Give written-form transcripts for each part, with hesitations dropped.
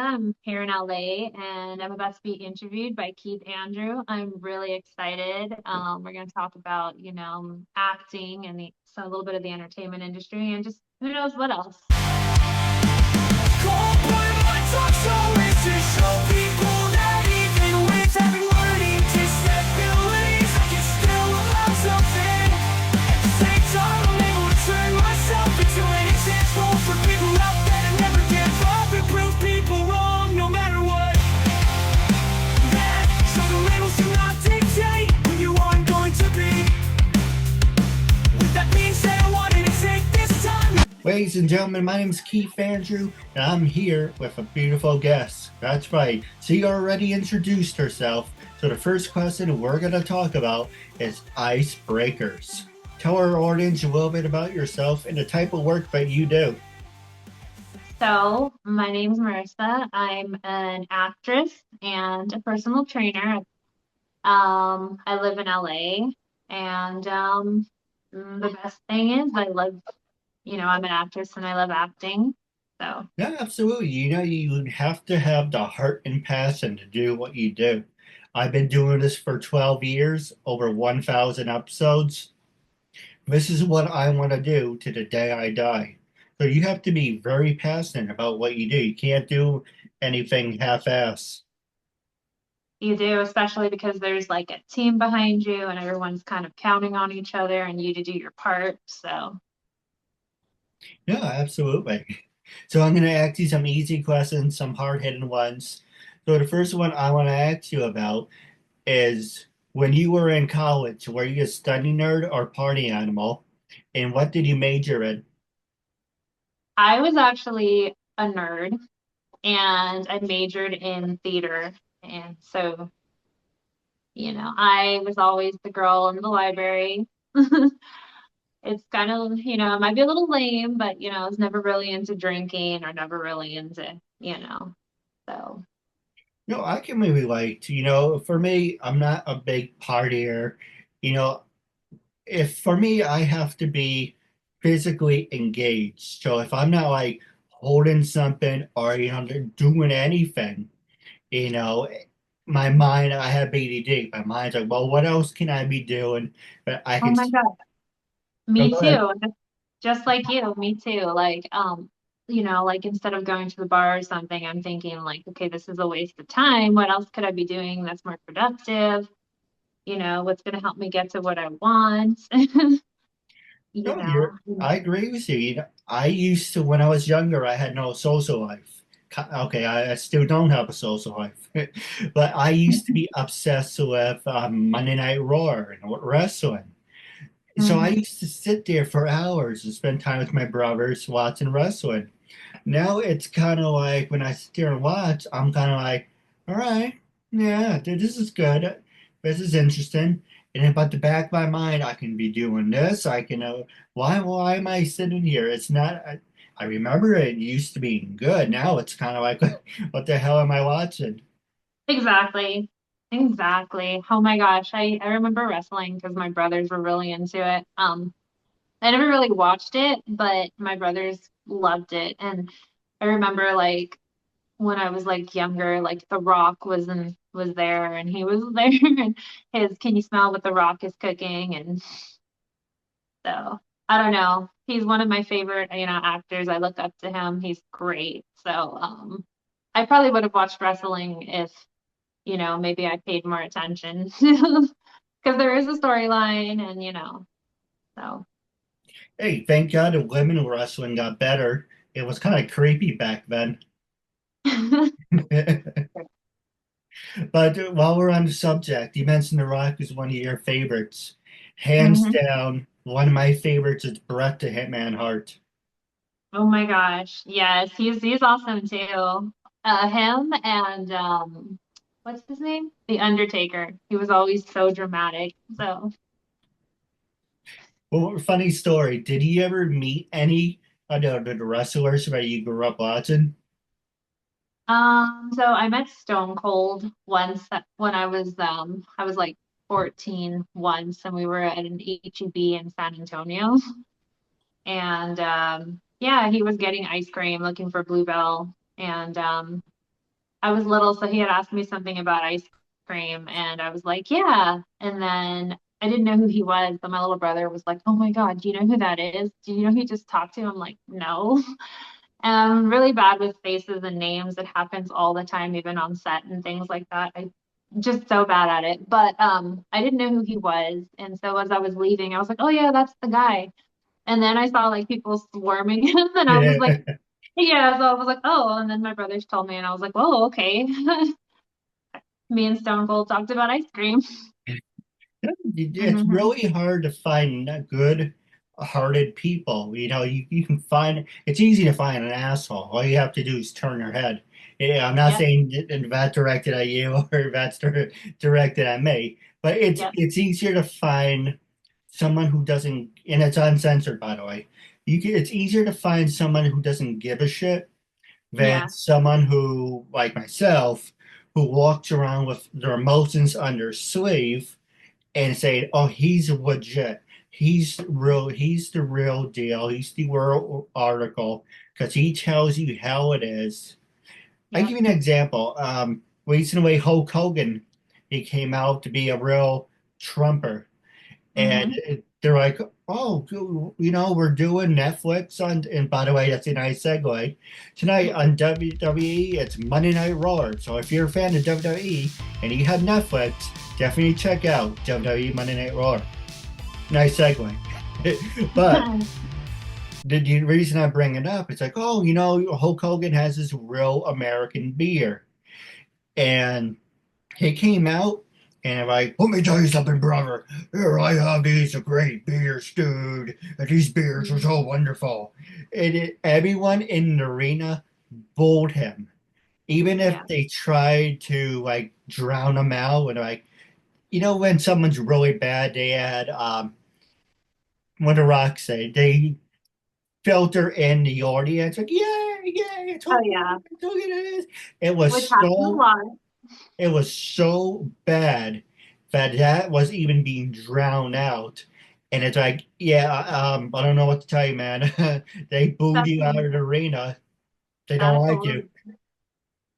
I'm here in LA and I'm about to be interviewed by Keith Andrew. I'm really excited. We're going to talk about, acting and so a little bit of the entertainment industry and just who knows what else. Ladies and gentlemen, my name is Keith Andrew, and I'm here with a beautiful guest. That's right, she already introduced herself, so the first question we're going to talk about is icebreakers. Tell our audience a little bit about yourself and the type of work that you do. So, my name's Marissa. I'm an actress and a personal trainer. I live in LA, and the best thing is I'm an actress and I love acting. So, Yeah, absolutely. You have to have the heart and passion to do what you do. I've been doing this for 12 years, over 1,000 episodes. This is what I want to do to the day I die. So you have to be very passionate about what you do. You can't do anything half-ass. you do, especially because there's like a team behind you and everyone's kind of counting on each other and you to do your part. So, Yeah, absolutely. So I'm going to ask you some easy questions, some hard-hitting ones. So the first one I want to ask you about is when you were in college, were you a study nerd or party animal? And what did you major in? I was actually a nerd and I majored in theater. And so, I was always the girl in the library. It's kind of, it might be a little lame, but, I was never really into drinking or never really so. No, I can maybe like, for me, I'm not a big partier. You know, if for me, I have to be physically engaged. So if I'm not like holding something or doing anything, you know, my mind, I have ADD. My mind's like, well, what else can I be doing? But I Oh can. my God. Oh, Me go ahead. too. Just like you, me too. Like instead of going to the bar or something, I'm thinking like, okay, this is a waste of time. What else could I be doing that's more productive? What's going to help me get to what I want? you No, know. I agree with you. I used to, when I was younger, I had no social life. Okay, I still don't have a social life, but I used to be obsessed with Monday Night Raw and wrestling. So I Mhm. used to sit there for hours and spend time with my brothers watching wrestling. Now it's kind of like when I sit there and watch, I'm kind of like, all right, yeah, this is good. This is interesting. And then, but the back of my mind, I can be doing this. I can, why am I sitting here? It's not, I remember it used to be good. Now it's kind of like, what the hell am I watching? Exactly. Exactly. Oh my gosh. I remember wrestling because my brothers were really into it. I never really watched it, but my brothers loved it. And I remember like when I was like younger, like The Rock was there and he was there and his Can You Smell What the Rock is cooking? And so I don't know. He's one of my favorite, actors. I look up to him. He's great. So I probably would have watched wrestling if, maybe I paid more attention. Because there is a storyline and so Hey, thank God the women wrestling got better. It was kind of creepy back then. But while we're on the subject, you mentioned The Rock is one of your favorites. Hands Mhm. down, one of my favorites is Bret the Hitman Hart. Oh my gosh. Yes, he's awesome too. Him and what's his name? The Undertaker. He was always so dramatic. So Well, funny story. Did you ever meet any of the wrestlers that you grew up watching? so I met Stone Cold once when I was like 14 once and we were at an HEB in San Antonio. And yeah, he was getting ice cream looking for Bluebell. And I was little, so he had asked me something about ice cream, and I was like, yeah. And then I didn't know who he was, but my little brother was like, oh my God, do you know who that is? Do you know who you just talked to? I'm like, no. And I'm really bad with faces and names. It happens all the time, even on set and things like that. I just so bad at it. But I didn't know who he was. And so as I was leaving, I was like, oh yeah, that's the guy. And then I saw like people swarming him, and I was like, yeah, so I was like, oh, and then my brothers told me, and I was like, oh, okay. Me and Stone Cold talked about ice cream. It's Hmm. really hard to find good-hearted people. You can find it's easy to find an asshole. All you have to do is turn your head. Yeah, I'm not Yep, saying that directed at you or that's directed at me, but it's yep, it's easier to find someone who doesn't, and it's uncensored, by the way. It's easier to find someone who doesn't give a shit than yeah, someone who, like myself, who walks around with their emotions under sleeve and say, "Oh, he's legit. He's real. He's the real deal. He's the real article," because he tells you how it is. I give yep. you an example. Recently, Hulk Hogan, he came out to be a real Trumper, and Hmm. they're like, "Oh, we're doing Netflix on." And by the way, that's a nice segue. Tonight on WWE, it's Monday Night Raw. So if you're a fan of WWE and you have Netflix, definitely check out WWE Monday Night Raw. Nice segue. But the reason I bring it up, it's like, oh, Hulk Hogan has this real American beer, and he came out and I'm like, let me tell you something, brother. Here I have these great beers, dude. And these beers are so wonderful. Everyone in the arena booed him. Even if Yeah. they tried to like drown him out and like, when someone's really bad, they had what the Rock say? They filter in the audience like, yeah, yeah, it's Oh Hulk yeah, Hogan, it's Hulk Hogan, it is. It which was happens a so lot. It was so bad that was even being drowned out. And it's like, yeah, I don't know what to tell you, man. They booed That's you out of the arena. They don't that's a like little. you.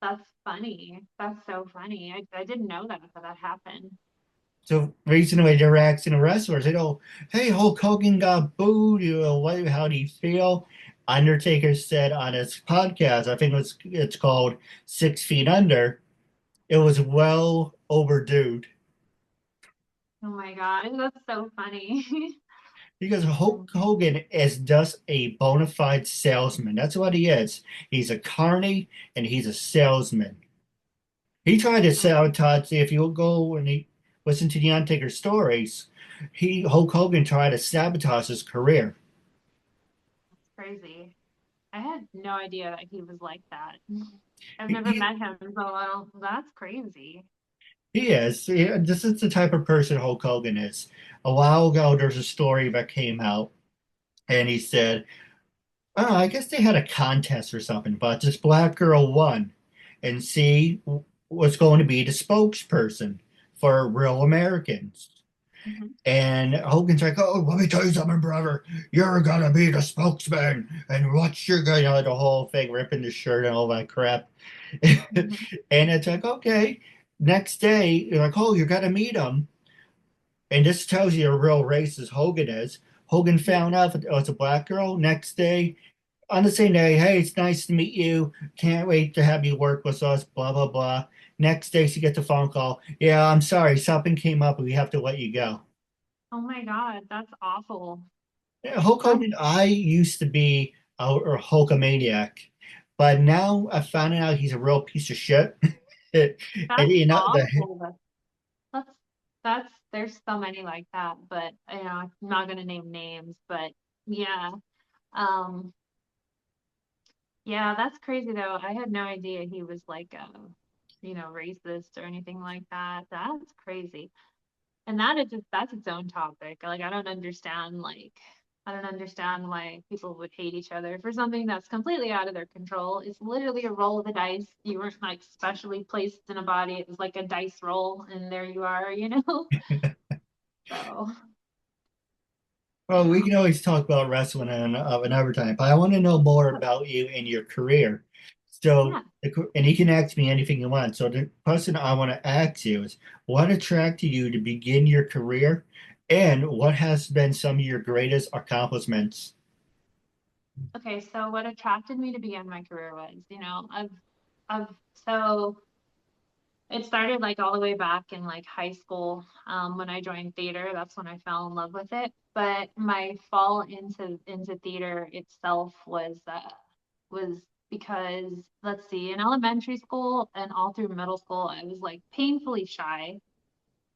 That's funny. That's so funny. I didn't know that happened. So recently they're asking the wrestlers, hey, Hulk Hogan got booed. How do you feel? Undertaker said on his podcast, I think it's called 6 Feet Under, it was well overdue. Oh my God, that's so funny. Because Hulk Hogan is just a bona fide salesman. That's what he is. He's a carny and he's a salesman. He tried to sabotage. If you go and listen to the Undertaker stories, Hulk Hogan tried to sabotage his career. That's crazy. I had no idea that he was like that. I've never He, met him, so that's crazy. he is. This is the type of person Hulk Hogan is. A while ago, there's a story that came out, and he said, "Oh, I guess they had a contest or something, but this black girl won, and she was going to be the spokesperson for real Americans." Hmm. And Hogan's like, "Oh, let me tell you something, brother. You're gonna be the spokesman, and what's your the whole thing, ripping the shirt and all that crap." And Hmm. it's like, okay. Next day, you're like, "Oh, you're gonna meet him," and this tells you a real racist Hogan is. Hogan Yeah. found out it was a black girl. Next day, on the same day, hey, it's nice to meet you. Can't wait to have you work with us, blah, blah, blah. Next day, she gets a phone call. Yeah, I'm sorry, something came up. We have to let you go. Oh my God, that's awful. Yeah, Hulk That's Hogan, I used to be a Hulkamaniac, but now I found out he's a real piece of shit. And that's awful. That's there's so many like that, but I'm not gonna name names, but yeah. Um, yeah, that's crazy though. I had no idea he was like racist or anything like that. That's crazy. And that's its own topic. Like I don't understand why people would hate each other for something that's completely out of their control. It's literally a roll of the dice. You weren't like specially placed in a body. It was like a dice roll and there you are. So well, we yeah. can always talk about wrestling another time, but I want to know more about you and your career. So, Yeah. and you can ask me anything you want. So the question I want to ask you is, what attracted you to begin your career, and what has been some of your greatest accomplishments? Okay, so what attracted me to begin my career was, I've so it started like all the way back in like high school, when I joined theater. That's when I fell in love with it. But my fall into theater itself was because, let's see, in elementary school and all through middle school, I was like painfully shy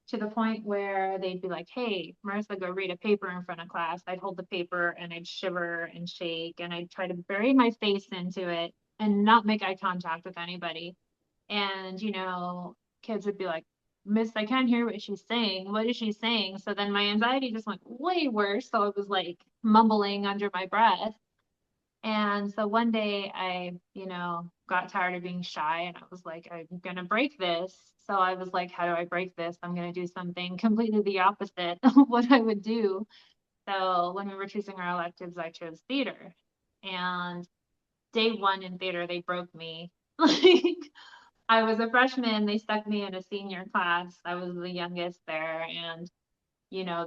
to the point where they'd be like, "Hey, Marissa, go read a paper in front of class." I'd hold the paper and I'd shiver and shake and I'd try to bury my face into it and not make eye contact with anybody. And, kids would be like, "Miss, I can't hear what she's saying. What is she saying?" So then my anxiety just went way worse. So I was like mumbling under my breath. And so one day I, got tired of being shy and I was like, I'm going to break this. So I was like, how do I break this? I'm going to do something completely the opposite of what I would do. So when we were choosing our electives, I chose theater. And day one in theater, they broke me. Like, I was a freshman, they stuck me in a senior class. I was the youngest there. And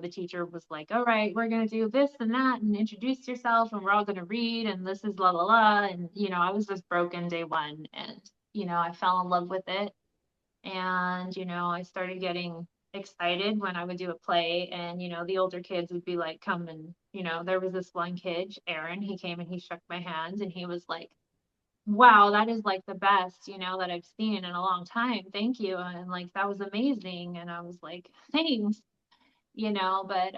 the teacher was like, all right, we're going to do this and that and introduce yourself and we're all going to read and this is la la la. And, I was just broken day one and, I fell in love with it. And, I started getting excited when I would do a play and, the older kids would be like, come and, there was this one kid, Aaron, he came and he shook my hand and he was like, wow, that is like the best, that I've seen in a long time. Thank you. And like, that was amazing. And I was like, thanks, but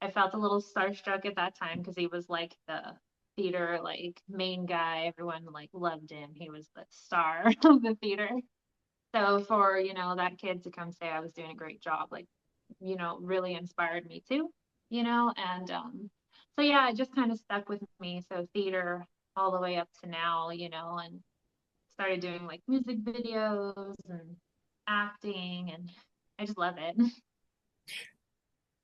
I felt a little starstruck at that time because he was like the theater like main guy. Everyone like loved him. He was the star of the theater. So for, that kid to come say I was doing a great job, like, really inspired me too, and so yeah, it just kind of stuck with me. So theater all the way up to now, and started doing like music videos and acting and I just love it.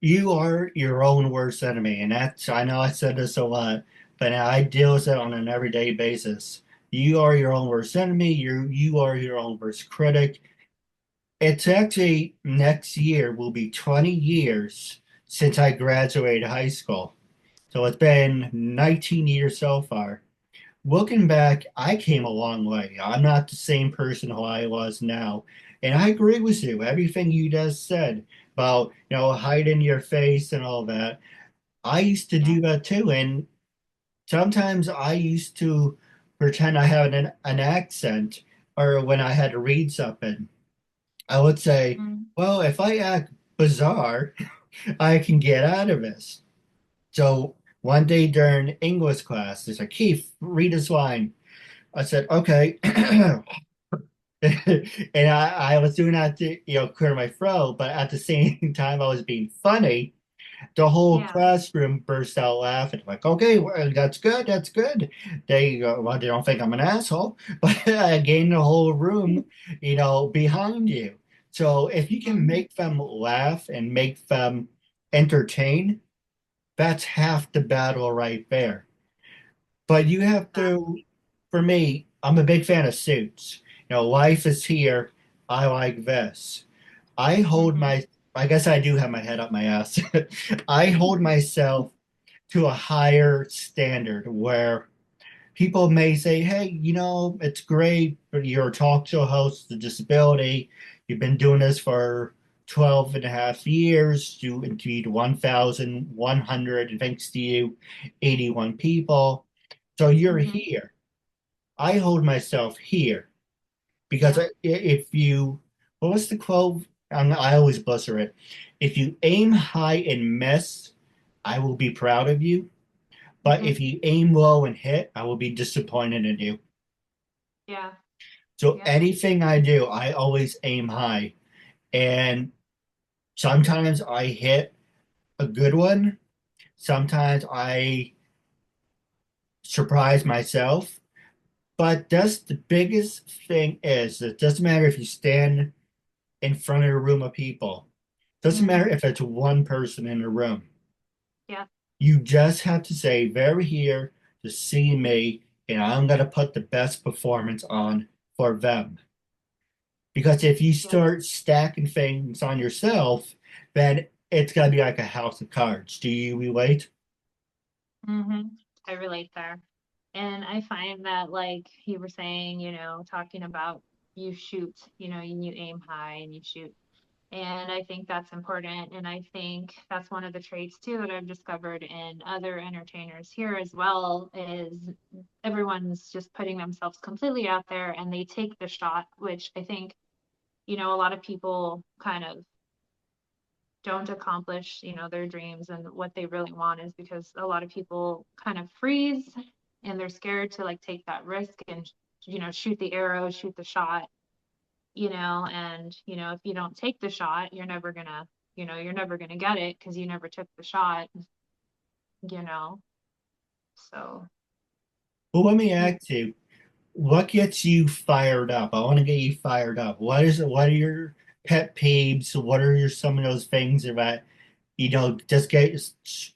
You are your own worst enemy, and that's, I know I said this a lot, but I deal with it on an everyday basis. You are your own worst enemy. You are your own worst critic. It's actually next year will be 20 years since I graduated high school. So it's been 19 years so far. Looking back, I came a long way. I'm not the same person who I was now. And I agree with you. Everything you just said about, hiding your face and all that. I used to Yeah. do that too. And sometimes I used to pretend I had an accent, or when I had to read something, I would say, Mm, well, if I act bizarre, I can get out of this. So one day during English class, they said, Keith, read this line. I said, okay. And I was doing that to, clear my throat, but at the same time, I was being funny. The whole yeah. classroom burst out laughing. Like, okay, well, that's good, that's good. Well, they don't think I'm an asshole, but I gained the whole room, behind you. So if you can Mm, make them laugh and make them entertain, that's half the battle right there. But you have to, exactly. for me, I'm a big fan of suits. Life is here. I like this. I hold Hmm. my, I guess I do have my head up my ass. I hold myself to a higher standard where people may say, hey, it's great, but you're a talk show host with a disability. You've been doing this for 12 and a half years. You interviewed 1,100, and thanks to you, 81 people. So you're Hmm. here. I hold myself here because Yeah. if you, what was the quote? I always butcher it. If you aim high and miss, I will be proud of you. But Hmm. if you aim low and hit, I will be disappointed in you. Yeah. So Yep. anything I do, I always aim high. And sometimes I hit a good one. Sometimes I surprise myself. But that's the biggest thing is it doesn't matter if you stand in front of a room of people. Doesn't matter Hmm. if it's one person in the room. Yep. You just have to say, they're here to see me. and I'm going to put the best performance on for them. Because if you Yep. start stacking things on yourself, then it's going to be like a house of cards. Do you relate? hmm I relate there. And I find that, like you were saying, talking about you shoot, and you aim high and you shoot. And I think that's important. And I think that's one of the traits too that I've discovered in other entertainers here as well is everyone's just putting themselves completely out there and they take the shot, which I think, a lot of people kind of don't accomplish, their dreams and what they really want is because a lot of people kind of freeze and they're scared to like take that risk and shoot the arrow, shoot the shot, and if you don't take the shot, you're never gonna get it because you never took the shot, you know. So Well, let me yeah. ask you, what gets you fired up? I want to get you fired up. What is it? What are your pet peeves? What are some of those things that just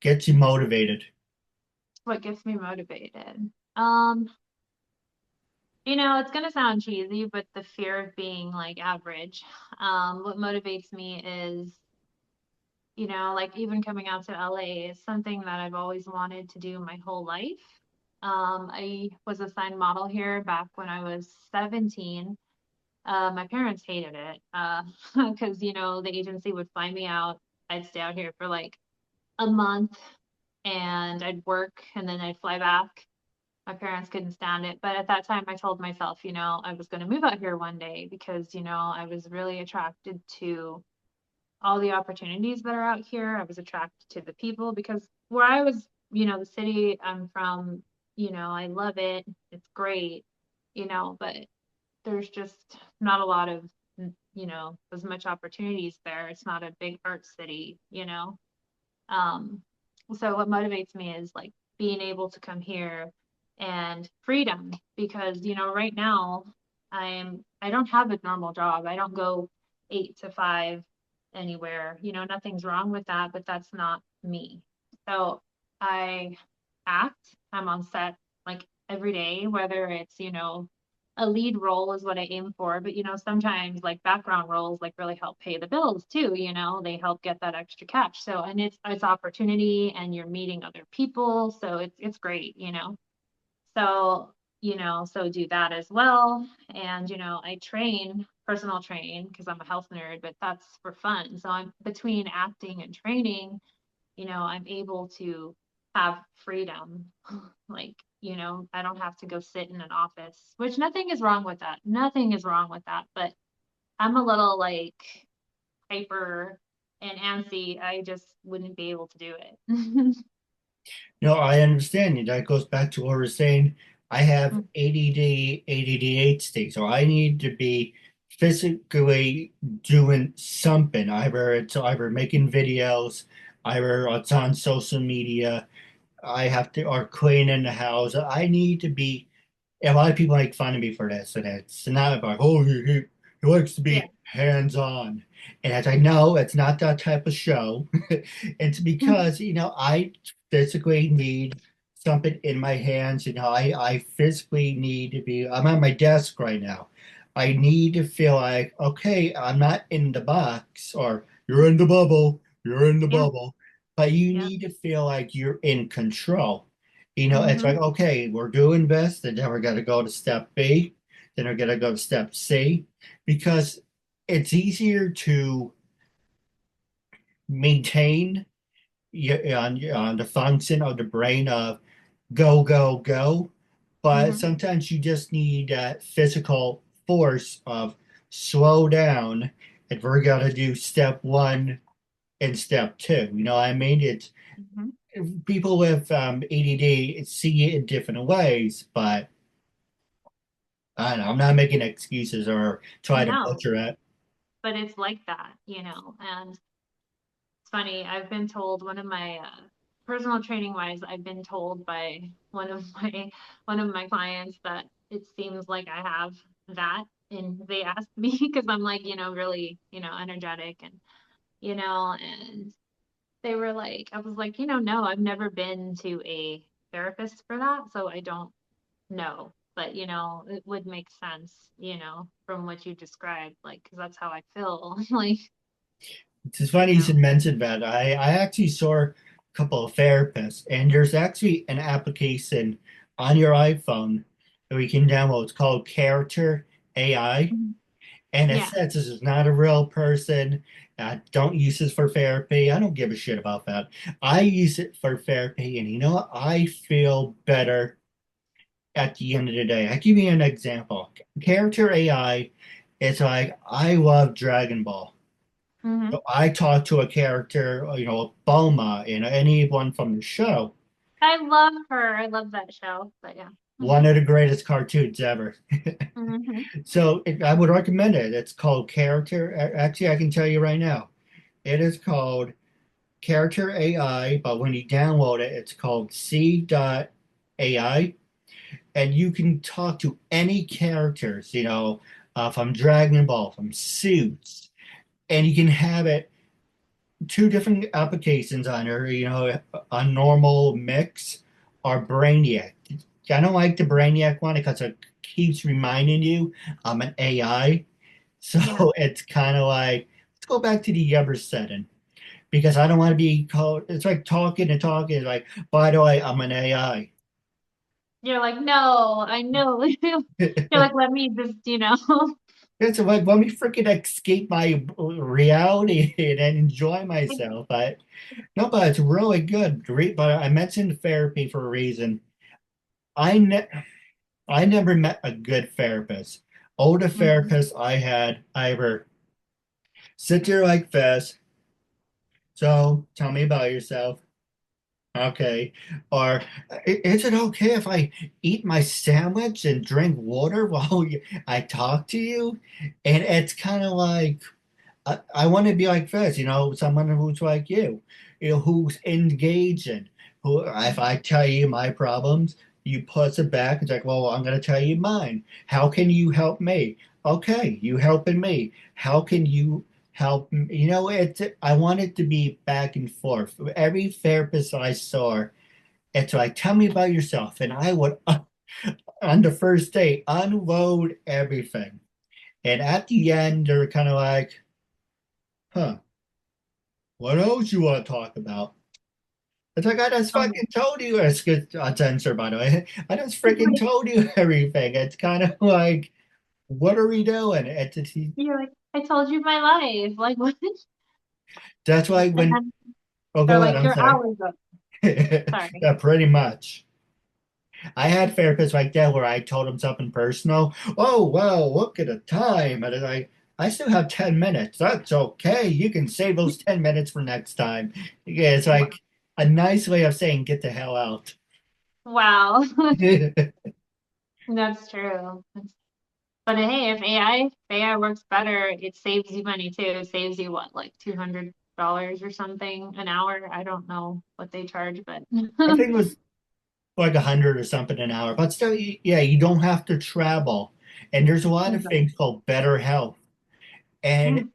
gets you motivated? What gets me motivated? It's gonna sound cheesy, but the fear of being like average. What motivates me is like even coming out to LA is something that I've always wanted to do my whole life. I was assigned model here back when I was 17. My parents hated it because, the agency would fly me out. I'd stay out here for like a month and I'd work and then I'd fly back. My parents couldn't stand it. But at that time, I told myself, I was going to move out here one day because, I was really attracted to all the opportunities that are out here. I was attracted to the people because where I was, the city I'm from, I love it. It's great, but there's just not a lot of, as much opportunities there. It's not a big art city. Um, so what motivates me is like being able to come here and freedom because, right now I don't have a normal job. I don't go 8 to 5 anywhere. Nothing's wrong with that, but that's not me. So I I'm on set like every day, whether it's, a lead role is what I aim for, but sometimes like background roles like really help pay the bills too, they help get that extra cash. So and it's opportunity and you're meeting other people, so it's great, So, so do that as well. And I personal train because I'm a health nerd, but that's for fun. So I'm between acting and training, I'm able to have freedom. Like, I don't have to go sit in an office, which nothing is wrong with that. Nothing is wrong with that. But I'm a little like hyper and antsy. I just wouldn't be able to do it. No, I understand you. That goes back to what we're saying. I have ADD, ADHD, so I need to be physically doing something. Either making videos, either it's on social media. I have to, or cleaning the house. I need to be. A lot of people make fun of me for this, and it's not like, oh, he likes to Yeah. be hands-on. And as I know, it's not that type of show. It's because, I physically need something in my hands. I physically need to be, I'm at my desk right now. I need to feel like, okay, I'm not in the box, or you're in the bubble, you're in the Yeah. bubble, but you Yeah. need to feel like you're in control. It's like, Mm-hmm. okay, we're doing this, and then we're going to go to step B, then we're going to go to step C, because it's easier to maintain on the function of the brain of go, go, go. But Mm-hmm. sometimes you just need that physical force of slow down, and we're going to do step one and step two. You know what I mean? It's Mm-hmm. people with ADD see it in different ways, but I don't know. I'm not making excuses or try to No, butcher it. but it's like that. And it's funny. I've been told one of my personal training wise, I've been told by one of my clients that it seems like I have that. And they asked me because I'm like, really, energetic and and they were like, I was like, no, I've never been to a therapist for that, so I don't know. But, it would make sense, from what you described, like, because that's how I feel. Like, It's funny you you know. should mention that. I actually saw a couple of therapists, and there's actually an application on your iPhone that we can download. It's called Character AI, Mhm. and it Yeah. says this is not a real person. Don't use this for therapy. I don't give a shit about that. I use it for therapy, and you know what? I feel better at the end of the day. I give you an example. Character AI is like I love Dragon Ball. Hmm. So I talk to a character, Bulma, anyone from the show, I love her. I love that show. But yeah. one of the greatest cartoons ever. Hmm. So I would recommend it. It's called Character. Actually, I can tell you right now, it is called Character AI, but when you download it, it's called C.AI, and you can talk to any characters, from Dragon Ball, from Suits, and you can have it two different applications on her, a normal mix or Brainiac. I don't like the Brainiac one because it keeps reminding you I'm an AI. So Yeah. it's kind of like, let's go back to the other setting because I don't want to be called, it's like talking and talking, like, by the way, I'm an AI. You're like, no, I know. You're like, let me just. It's like, let me freaking escape my reality and enjoy myself. No, but it's really good. Great, but I mentioned therapy for a reason. I ne I never met a good therapist. All the Mhm. therapists I had, I ever sit there like this. So tell me about yourself. Okay. Or is it okay if I eat my sandwich and drink water while I talk to you? And it's kind of like I want to be like this, someone who's like who's engaging, who, if I tell you my problems, you push it back. It's like, well, I'm going to tell you mine. How can you help me? Okay, you helping me. How can you help? I want it to be back and forth. Every therapist I saw, it's like, tell me about yourself. And I would, on the first day, unload everything. And at the end, they're kind of like, huh. What else you want to talk about? It's like I just Um, fucking told you. It's good censor, by the way. I just freaking told you everything. It's kind of like, what are we doing? you're like, I told you my life. Like, what? That's why And when, then oh, they're go ahead. like, I'm your sorry. hours up. Sorry. Yeah, pretty much. I had therapists like that where I told them something personal. Oh, well, look at the time. And it's like, I still have 10 minutes. That's okay. You can save those 10 minutes for next time. Yeah, it's Wow. like a nice way of saying get the hell out. Wow. That's true. But hey, if AI works better, it saves you money too. It saves you what, like $200 or something an hour? I don't know what they charge, but I think it was like 100 or something an hour. But still, yeah, you don't have to travel. And there's a lot of things called better health. And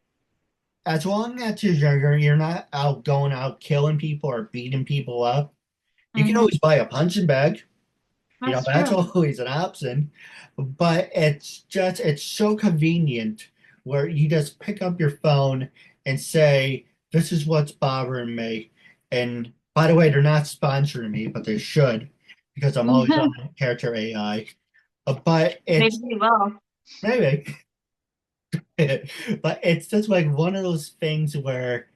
as long as you're not out going out killing people or beating people up, you can mm-hmm. always buy a punching bag. That's That's true. always an option. But it's so convenient where you just pick up your phone and say, this is what's bothering me. And by the way, they're not sponsoring me, but they should because I'm always on character AI. But Maybe it's you will. maybe, but it's just like one of those things where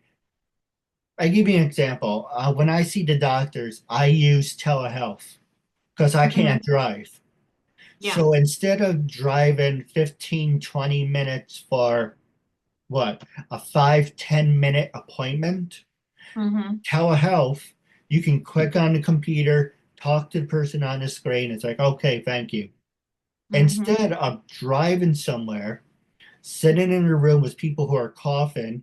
I give you an example. When I see the doctors, I use telehealth because I can't Hmm. drive. Yeah. So instead of driving 15, 20 minutes for what, a 5, 10 minute appointment, Hmm. telehealth, you can click on the computer, talk to the person on the screen. It's like, okay, thank you. Hmm. Instead of driving somewhere, sitting in a room with people who are coughing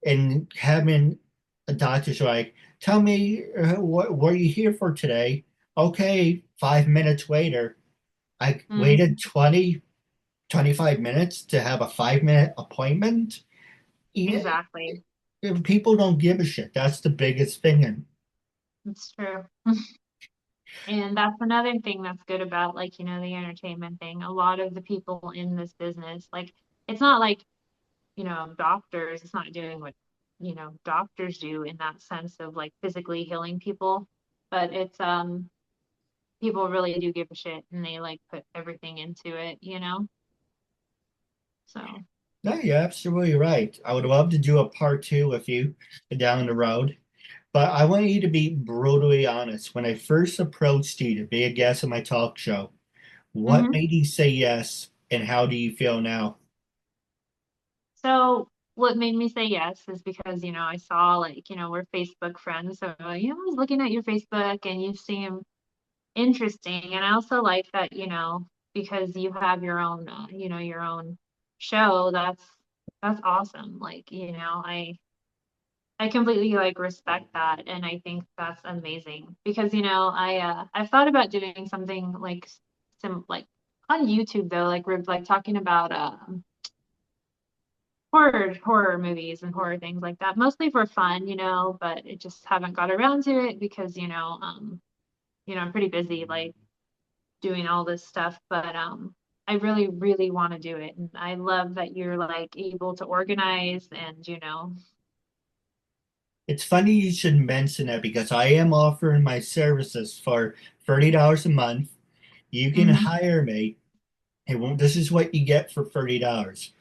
and having a doctor's like, tell me, what are you here for today? Okay, 5 minutes later, I Hmm. waited 25 minutes to have a 5 minute appointment. Yeah, Exactly. people don't give a shit. That's the biggest thing. And It's true. And that's another thing that's good about like, the entertainment thing. A lot of the people in this business, like it's not like, doctors, it's not doing what, doctors do in that sense of like physically healing people, but it's people really do give a shit and they like put everything into it. So, No, you're absolutely right. I would love to do a part two with you down the road. But I want you to be brutally honest. When I first approached you to be a guest on my talk show, what hmm made you say yes, and how do you feel now? so what made me say yes is because, I saw like, we're Facebook friends. So, I was looking at your Facebook and you seem interesting. And I also like that, because you have your own, your own show. That's awesome. Like, I completely like respect that. And I think that's amazing because, I've thought about doing something like some like on YouTube though, like we're like talking about horror movies and horror things like that, mostly for fun, but it just haven't got around to it because, I'm pretty busy like doing all this stuff, but I really, really want to do it. And I love that you're like able to organize and It's funny you should mention that because I am offering my services for $30 a month. You can hmm hire me. This is what you get for $30.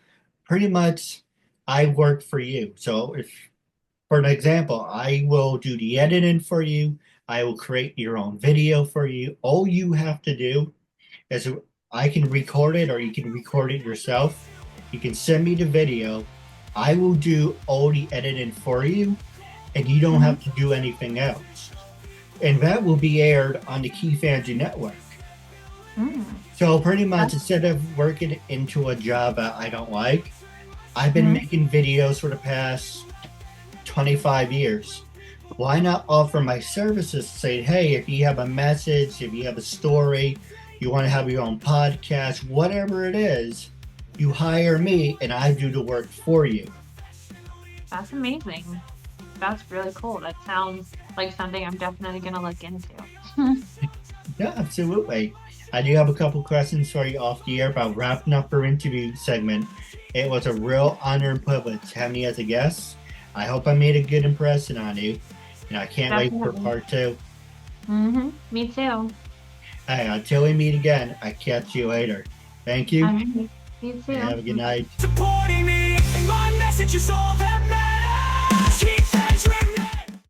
Pretty much, I work for you. So if, for an example, I will do the editing for you. I will create your own video for you. All you have to do is I can record it or you can record it yourself. You can send me the video. I will do all the editing for you and you don't hmm have to do anything else. And that will be aired on the KeithAndrewNetWork. mm So pretty much That's, instead of working into a job that I don't like, I've been mhm. making videos for the past 25 years. Why not offer my services? Say, hey, if you have a message, if you have a story, you want to have your own podcast, whatever it is, you hire me and I do the work for you. That's amazing. That's really cool. That sounds like something I'm definitely gonna look into. Yeah, absolutely. I do have a couple questions for you off the air about wrapping up our interview segment. It was a real honor and privilege having you as a guest. I hope I made a good impression on you, and I can't wait for Definitely. part two. Me too. Hey, until we meet again, I catch you later. Thank All you, right. You and have a good too. night. Supporting me, and my message is all that matters.